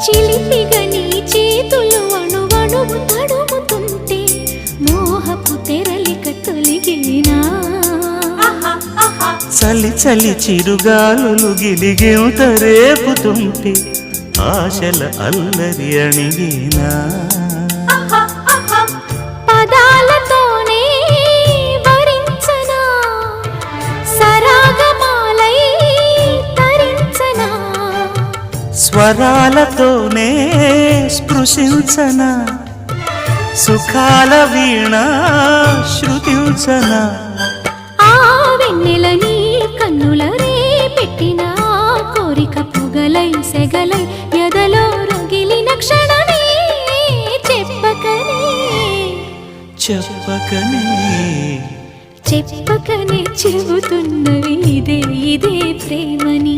చిలిపిగా నీ చేతులు అణువణువు తడుముతుంటే మోహపు తెరలిక తొలిగేనా చలి చలి చిరుగాలులు గిలిగెంత రేపుతుంటే ఆశల అల్లరి అణిగేనా పదాలతోనే వరించనా సరాగమాలై తరించనా స్వరాలతోనే స్పృశించనా సుఖాల వీణ శృతించనా ఆ వెన్నెల నీ కన్నుల రే పెట్టిన కోరిక పొగలై సెగలై ఎదలో రగిలిన క్షణమే చెప్పకనే చెప్పకనే చెప్పకనే చెబుతున్నవి ఇదే ఇదే ప్రేమని